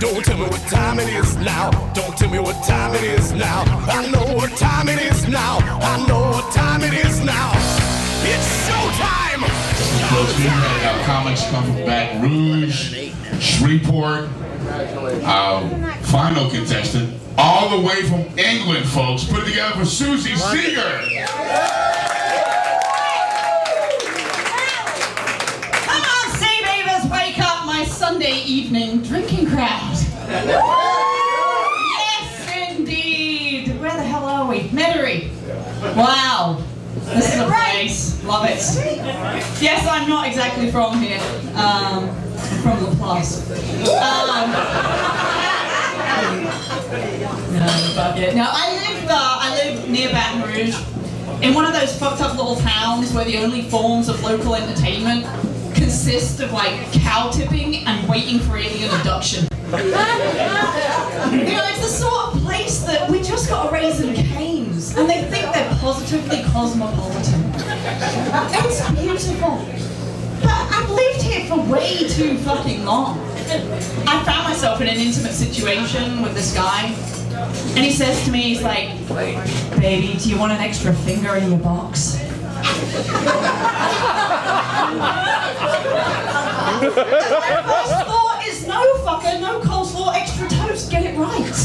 Don't tell me what time it is now. Don't tell me what time it is now. I know what time it is now. I know what time it is now. It's showtime! Folks, we have comics come from Baton Rouge, Shreveport, final contestant, all the way from England, folks. Put it together for Suzie Seager. Come on, C.Beevers, wake up my Sunday evening drinking crowd. Yes, indeed. Where the hell are we? Metarie. Wow. This is a place. Love it. Yes, I'm not exactly from here. I'm from La Place. No, fuck it. No, I live near Baton Rouge, in one of those fucked up little towns where the only forms of local entertainment consist of like cow tipping and waiting for alien abduction. You know, it's the sort of place that we just got a Raising Cane's and they think they're positively cosmopolitan. It's beautiful. But I've lived here for way too fucking long. I found myself in an intimate situation with this guy, and he says to me, he's like, "Baby, do you want an extra finger in your box?" My first thought is, no fucker, no coleslaw, extra toast, get it right.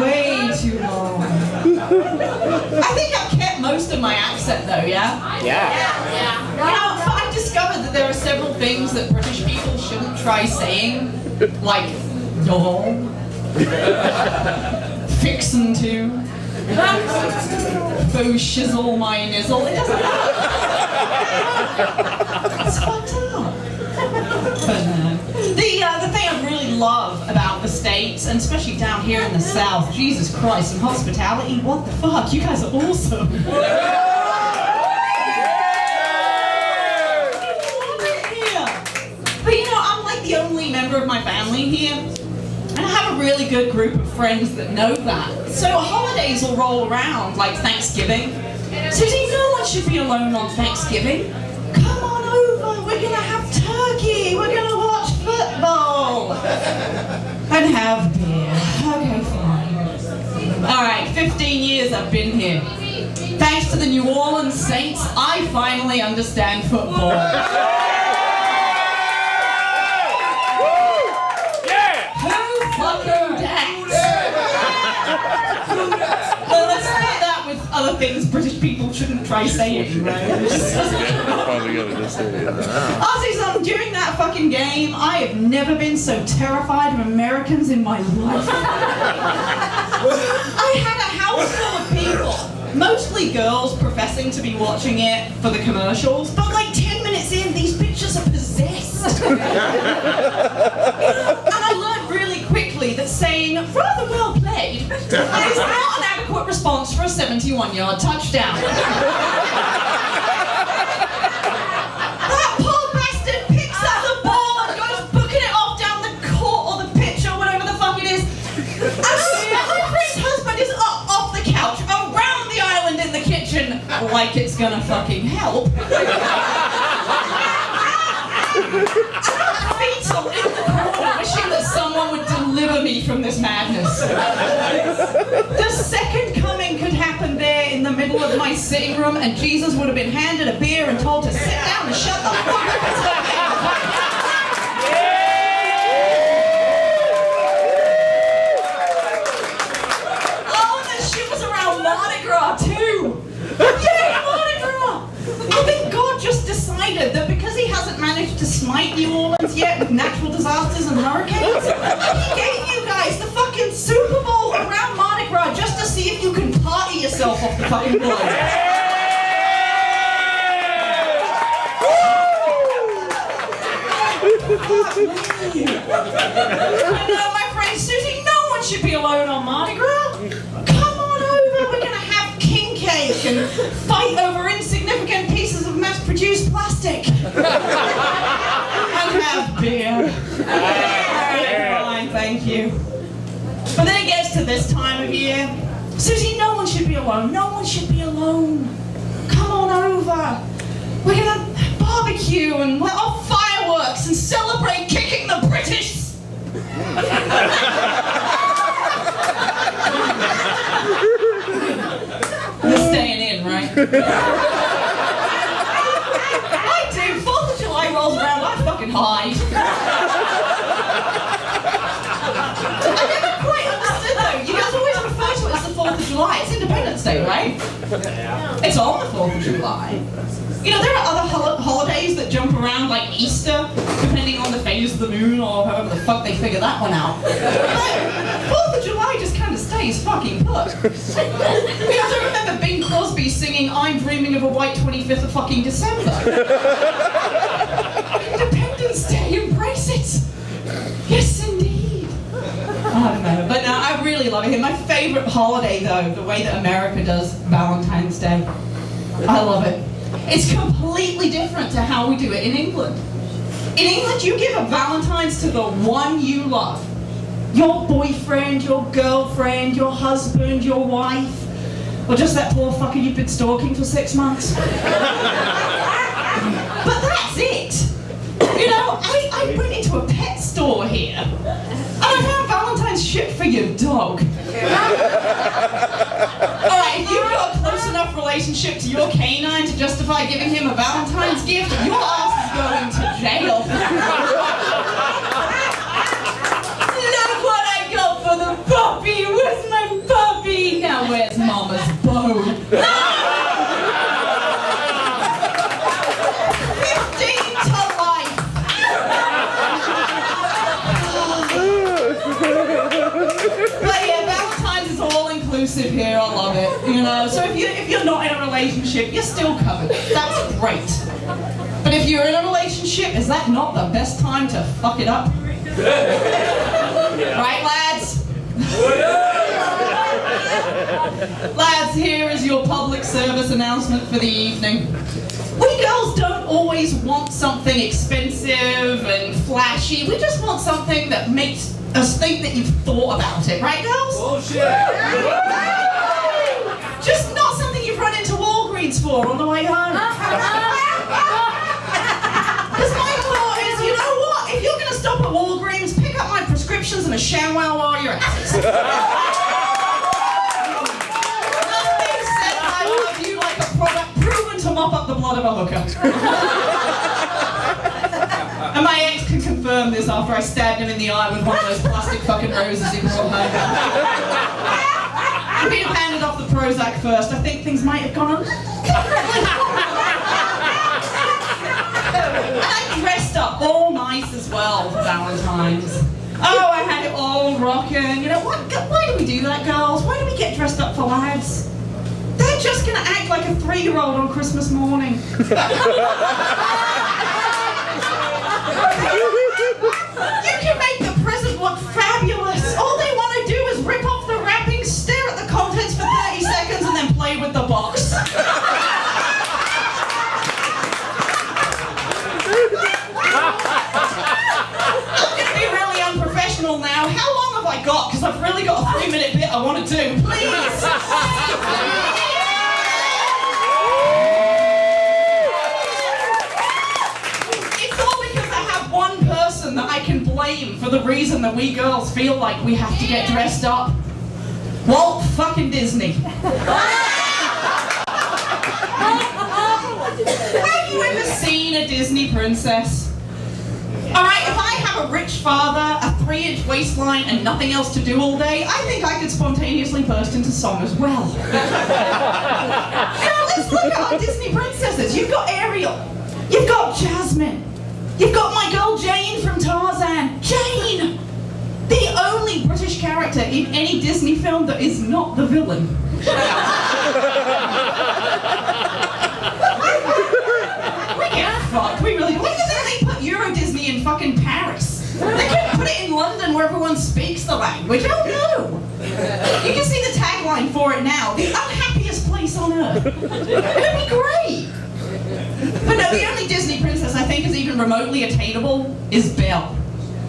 Way too long. I think I've kept most of my accent though, yeah? Yeah. You know, but I've discovered that there are several things that British people shouldn't try saying, like y'all, fixin' to, faux shizzle my nizzle. It doesn't matter. It's fucked up. But no. The thing I really love about the States, and especially down here in the South, Jesus Christ, and hospitality, what the fuck? You guys are awesome. But you know, I'm like the only member of my family here, and I have a really good group of friends that know that. So holidays will roll around, like Thanksgiving. Suzie, no one should be alone on Thanksgiving. Come on over, we're gonna have turkey, we're gonna watch football, and have beer. Okay, fine. Alright, 15 years I've been here. Thanks to the New Orleans Saints, I finally understand football. Well, let's say that with other things British people shouldn't try saying, right? Ozzy's during that fucking game, I have never been so terrified of Americans in my life. I had a house full of people, mostly girls professing to be watching it for the commercials, but like 10 minutes in, these bitches are possessed. And I learned really quickly that saying, "rather well played," is not an adequate response for a 71-yard touchdown. That poor bastard picks up the ball and goes booking it off down the court or the pitch or whatever the fuck it is. And my friend's husband is up off the couch, around the island in the kitchen, like it's gonna fucking help. Fetal in the corner, wishing that someone would deliver me from this madness. The second coming could happen there in the middle of my sitting room, and Jesus would have been handed a beer and told to sit down and shut the fuck up. Oh, and the shit was around Mardi Gras too. Yeah, Mardi Gras. I think God just decided that because he hasn't managed to smite New Orleans yet with natural disasters and hurricanes, he gave you guys the fucking Super Bowl around Mardi Gras just to see if you can party yourself off the fucking globe. I know, my friend Suzie, no one should be alone on Mardi Gras. Come on over, we're gonna have king cake and fight over insignificant pieces of mass-produced plastic. And have beer. Fine, thank you. But then it gets to this time of year. Suzie, no one should be alone. No one should be alone. Come on over. We're gonna barbecue and let off fireworks. celebrate kicking the British. You're staying in, right? I do. 4th of July rolls around, I fucking hide. I never quite understood though. You guys always refer to it as the 4th of July. It's Independence Day, right? It's on the 4th of July. You know, there are other holidays that jump around like Easter, depending on the phase of the moon or however the fuck they figure that one out. But 4th of July just kind of stays fucking put. Because I remember Bing Crosby singing I'm Dreaming of a White 25th of fucking December. Independence Day, embrace it! Yes, indeed. I don't know, but no, I really love it. My favourite holiday though, the way that America does Valentine's Day. I love it. It's completely different to how we do it in England. In England, you give a Valentine's to the one you love. Your boyfriend, your girlfriend, your husband, your wife, or just that poor fucker you've been stalking for 6 months. But that's it. You know, I went into a pet store here, and I found Valentine's shit for your dog. Alright, if you've got a close enough relationship to your canine to justify giving him a Valentine's gift, your ass is going to jail. Look what I got for the puppy! Where's my puppy? Now where's Mama's bone? 15 to life! But yeah, Valentine's is all inclusive here, I love it, you know. So if you're not in a relationship, you're still covered. That's great. But if you're in a relationship, is that not the best time to fuck it up? Right, lads? Lads, here is your public service announcement for the evening. We girls don't always want something expensive and flashy. We just want something that makes us think that you've thought about it, right, girls? Bullshit! Just not something you've run into Walgreens for on the way home. Because my thought is, you know what? If you're going to stop at Walgreens, pick up my prescriptions and a ShamWow while you're at it. Nothing says I love you like a product proven to mop up the blood of a hooker. And my ex can confirm this after I stabbed him in the eye with one of those plastic fucking roses he brought home. I've been handed off the Prozac first. I think things might have gone on. And I dressed up all nice as well for Valentine's. Oh, I had it all rocking. You know, why do we do that, girls? Why do we get dressed up for lads? They're just going to act like a 3-year-old on Christmas morning. You can make the present look fabulous. All they want to do is rip off the wrapping, stare at the contents for 30 seconds, and then play with the box. I'm going to be really unprofessional now. How long have I got? Because I've really got a 3-minute bit I want to do. Please. That I can blame for the reason that we girls feel like we have to get dressed up. Walt fucking Disney. Have you ever seen a Disney princess? Alright, if I have a rich father, a 3-inch waistline, and nothing else to do all day, I think I could spontaneously burst into song as well. Now let's look at our Disney princesses. You've got Ariel. You've got Jasmine. You've got my girl Jane from Tarzan. Jane! The only British character in any Disney film that is not the villain. We get fucked, we really do. Why did they put Euro Disney in fucking Paris? They couldn't put it in London where everyone speaks the language. Oh no! You can see the tagline for it now. The unhappiest place on earth. It'd be great! But no, the only Disney princess I think is even remotely attainable is Belle.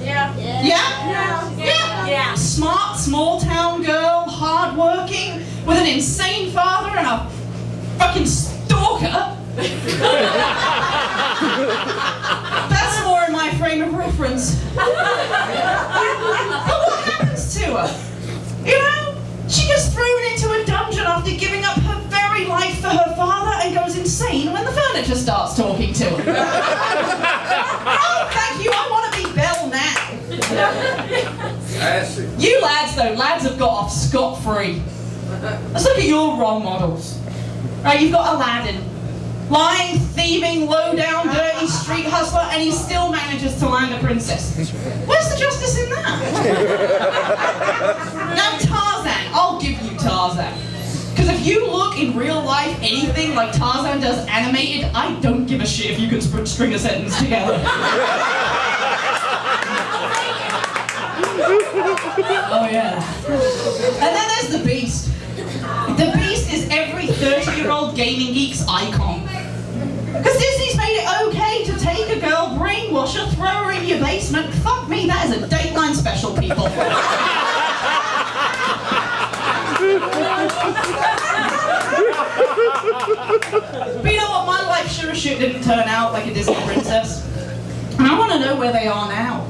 Yeah. Yeah. Smart, small town girl, hard-working, with an insane father and a fucking stalker. That's more in my frame of reference. But what happens to her? You know, she gets thrown into a dungeon after giving up her very life for her father and goes insane when the furniture starts talking to her. Oh, thank you, I want to be Belle now. You lads, though, lads have got off scot-free. Let's look at your role models. Right, you've got Aladdin. Lying, thieving, low-down, dirty street hustler, and he still manages to land a princess. Where's the justice in that? Now Tarzan, I'll give you Tarzan. Because if you look in real life anything like Tarzan does animated, I don't give a shit if you can string a sentence together. Oh yeah. And then there's the Beast. The Beast is every 30-year-old gaming geek's icon. Because Disney's made it okay to take a girl, brainwash her, throw her in your basement. Fuck me, that is a Dateline special, people. But you know what, my life sure as shit didn't turn out like a Disney princess. And I want to know where they are now.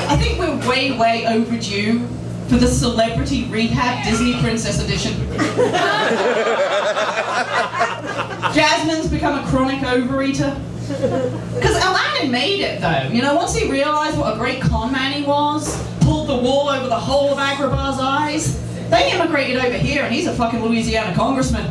I think we're way, way overdue for the Celebrity Rehab Disney Princess Edition. Jasmine's become a chronic overeater. Because Aladdin made it, though. You know, once he realized what a great con man he was, pulled the wool over the whole of Agrabah's eyes, they immigrated over here, and he's a fucking Louisiana congressman.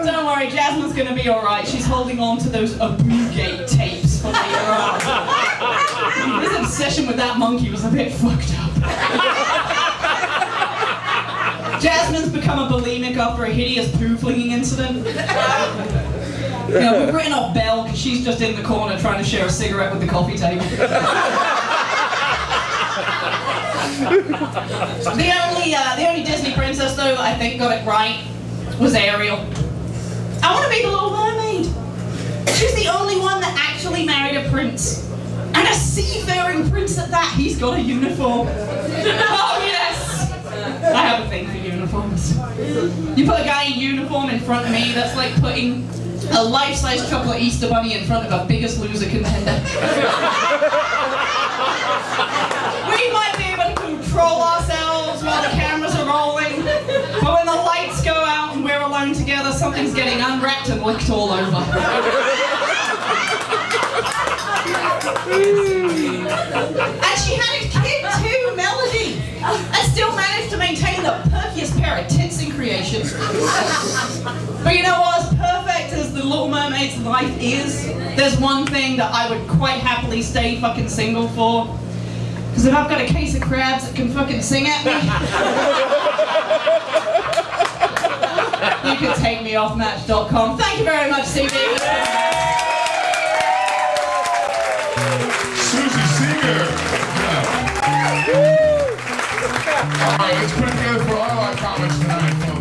Don't worry, Jasmine's gonna be alright. She's holding on to those Abu-Gate tapes for later on. His obsession with that monkey was a bit fucked up. Jasmine's become a bulimic after a hideous poo-flinging incident. You know, we've written off Belle because she's just in the corner trying to share a cigarette with the coffee table. The only Disney princess, though, that I think got it right was Ariel. I want to be the Little Mermaid. She's the only one that actually married a prince. And a seafaring prince at that. He's got a uniform. Oh, yes! I have a thing for uniforms. You put a guy in uniform in front of me, that's like putting a life-size chocolate Easter bunny in front of a Biggest Loser contender. We might be able to control ourselves while the cameras are rolling, but when the lights go out and we're alone together, something's getting unwrapped and licked all over. And she had a kid too, Melody, and still managed to maintain the perkiest pair of tits in creation. But you know what, as perfect as the Little Mermaid's life is, there's one thing that I would quite happily stay fucking single for. Because if I've got a case of crabs that can fucking sing at me, you can take me off Match.com. Thank you very much, C.Beevers. Suzie Seager. Yeah. All right, let's put it together for all our comics tonight.